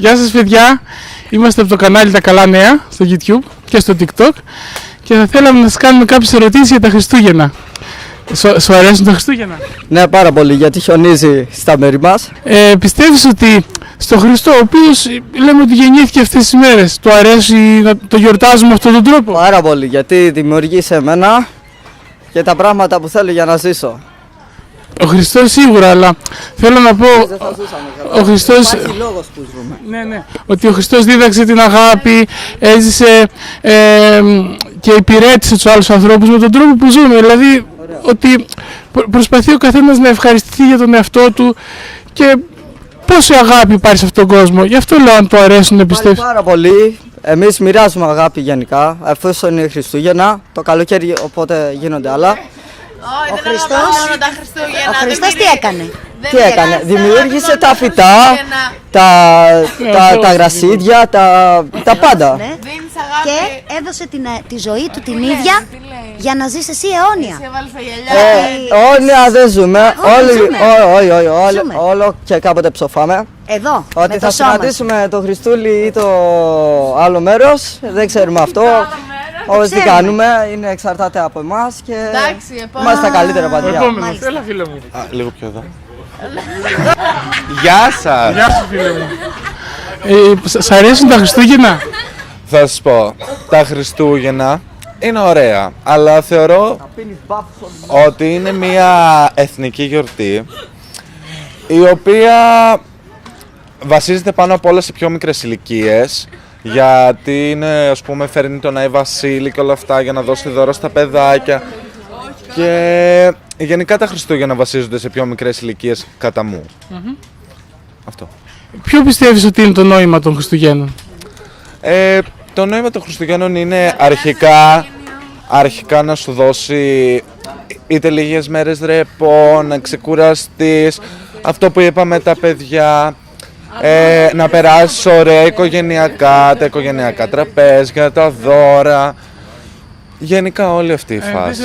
Γεια σας παιδιά, είμαστε από το κανάλι Τα Καλά Νέα στο YouTube και στο TikTok και θα θέλαμε να σας κάνουμε κάποιες ερωτήσεις για τα Χριστούγεννα. Σου αρέσουν τα Χριστούγεννα? Ναι, πάρα πολύ, γιατί χιονίζει στα μέρη μας. Πιστεύεις ότι στο Χριστό, ο οποίος λέμε ότι γεννήθηκε αυτές τις μέρες, του αρέσει να το γιορτάζουμε με αυτόν τον τρόπο? Πάρα πολύ, γιατί δημιουργεί σε μένα και τα πράγματα που θέλω για να ζήσω. Ο Χριστός σίγουρα, αλλά θέλω να πω, ο Χριστός... Υπάρχει λόγος που ζούμε. Ναι, ότι ο Χριστός δίδαξε την αγάπη, έζησε και υπηρέτησε τους άλλους ανθρώπους με τον τρόπο που ζούμε. Δηλαδή, ότι προσπαθεί ο καθένας να ευχαριστηθεί για τον εαυτό του και πόση αγάπη υπάρχει σε αυτόν τον κόσμο. Γι' αυτό λέω αν του αρέσουν να πιστεύεις. Πάρα πολύ. Εμείς μοιράζουμε αγάπη γενικά, εφόσον είναι Χριστούγεννα, το καλοκαίρι οπότε γίνονται άλλα. Ο Χριστός τι έκανε? Τι έκανε, δημιούργησε τα φυτά, τα γρασίδια, τα πάντα. Και έδωσε τη ζωή του την ίδια για να ζεις εσύ αιώνια. Αιώνια δεν ζούμε, όλο και κάποτε ψοφάμε. Εδώ, ότι θα συναντήσουμε το Χριστούλη ή το άλλο μέρος, δεν ξέρουμε αυτό. Ό,τι κάνουμε είναι εξαρτάται από εμάς και είμαστε τα καλύτερα πατριά. Έλα φίλε μου. Λίγο πιο εδώ. Γεια σας! Γεια σου φίλε μου. Σ' αρέσουν τα Χριστούγεννα? Θα σας πω, τα Χριστούγεννα είναι ωραία, αλλά θεωρώ ότι είναι μια εθνική γιορτή η οποία βασίζεται πάνω απ' όλα σε πιο μικρές ηλικίες, γιατί είναι, ας πούμε, φέρνει τον Άη Βασίλη και όλα αυτά για να δώσει δώρο στα παιδάκια και γενικά τα Χριστούγεννα βασίζονται σε πιο μικρές ηλικίες κατά μου. Αυτό. Ποιο πιστεύεις ότι είναι το νόημα των Χριστουγέννων? Το νόημα των Χριστουγέννων είναι αρχικά να σου δώσει είτε λίγες μέρες ρεπό, να ξεκουραστείς, αυτό που είπαμε τα παιδιά, να περάσεις ωραία οικογενειακά, τα οικογενειακά τραπέζια, τα δώρα, γενικά όλη αυτή η φάση.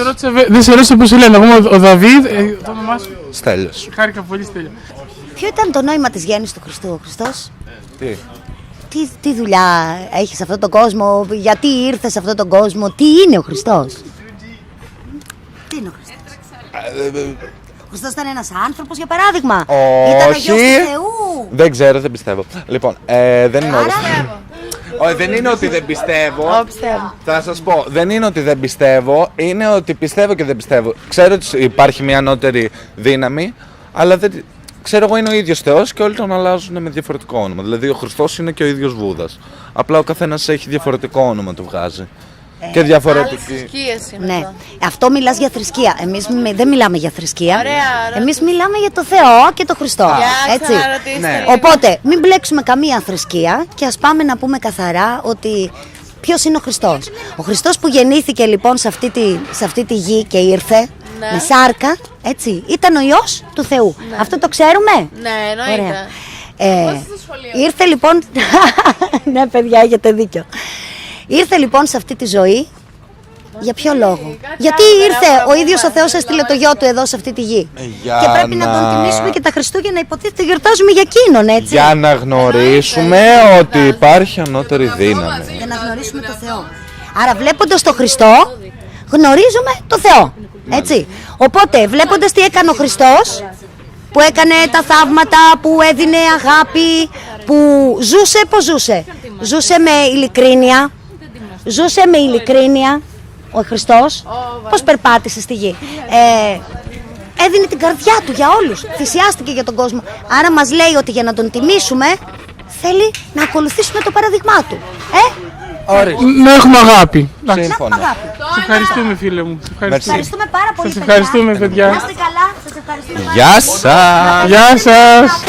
Δεν σε ρώτησα πώς σε λένε, εγώ ο Δαβίδ, το όνομά σου? Στέλιος. Χάρηκα πολύ Στέλιο. Ποιο ήταν το νόημα της γέννησης του Χριστού? Ο Χριστός Τι? τι δουλειά έχει σε αυτόν τον κόσμο, γιατί ήρθε σε αυτόν τον κόσμο, τι είναι ο Χριστός? Τι είναι ο Χριστός? Ο Χριστός ήταν ένας άνθρωπος, για παράδειγμα? Ήταν ο Γιος του Θεού? Δεν ξέρω, δεν πιστεύω. Λοιπόν, δεν είναι δεν είναι ότι δεν πιστεύω. Θα σας πω, δεν είναι ότι δεν πιστεύω, είναι ότι πιστεύω και δεν πιστεύω. Ξέρω ότι υπάρχει μια ανώτερη δύναμη, αλλά δεν... Ξέρω εγώ είναι ο ίδιος Θεός και όλοι τον αλλάζουν με διαφορετικό όνομα. Δηλαδή ο Χριστός είναι και ο ίδιος Βούδας. Απλά ο καθένας έχει διαφορετικό όνομα του βγάζει. Και διαφορετική. Ναι. Αυτό μιλάς για θρησκεία. Εμείς δεν μιλάμε για θρησκεία. Εμείς μιλάμε για το Θεό και το Χριστό. Έτσι. Ναι. Οπότε μην μπλέξουμε καμία θρησκεία και ας πάμε να πούμε καθαρά ότι ποιος είναι ο Χριστός. Ο Χριστός που γεννήθηκε λοιπόν σε αυτή τη γη και ήρθε με σάρκα, έτσι, ήταν ο Υιός του Θεού. Αυτό το ξέρουμε? Ναι, εννοείται. Ήρθε λοιπόν... Ναι παιδιά, έχετε δίκιο. Ήρθε λοιπόν σε αυτή τη ζωή. Για ποιο λόγο? Γιατί ήρθε ο ίδιος ο Θεός, έστειλε το γιο του εδώ σε αυτή τη γη. Και πρέπει να τον τιμήσουμε και τα Χριστούγεννα υποτίθεται γιορτάζουμε για εκείνον, έτσι. Για να γνωρίσουμε ότι υπάρχει ανώτερη δύναμη. Για να γνωρίσουμε το Θεό. Άρα βλέποντας το Χριστό γνωρίζουμε το Θεό. Έτσι. Οπότε βλέποντας τι έκανε ο Χριστός, που έκανε τα θαύματα, που έδινε αγάπη, που ζούσε, πώς ζούσε? Ζούσε με ειλικρίνεια. Ζούσε με ειλικρίνεια ο Χριστός. Πώς περπάτησε στη γη? Έδινε την καρδιά του για όλους. Θυσιάστηκε για τον κόσμο. Άρα μας λέει ότι για να τον τιμήσουμε θέλει να ακολουθήσουμε το παραδείγμά του. Να έχουμε αγάπη. Σύμφωνα. Σε ευχαριστούμε φίλε μου. Ευχαριστούμε πάρα πολύ. Σας ευχαριστούμε παιδιά. Να είστε καλά. Σας ευχαριστούμε. Γεια σας! Γεια σας!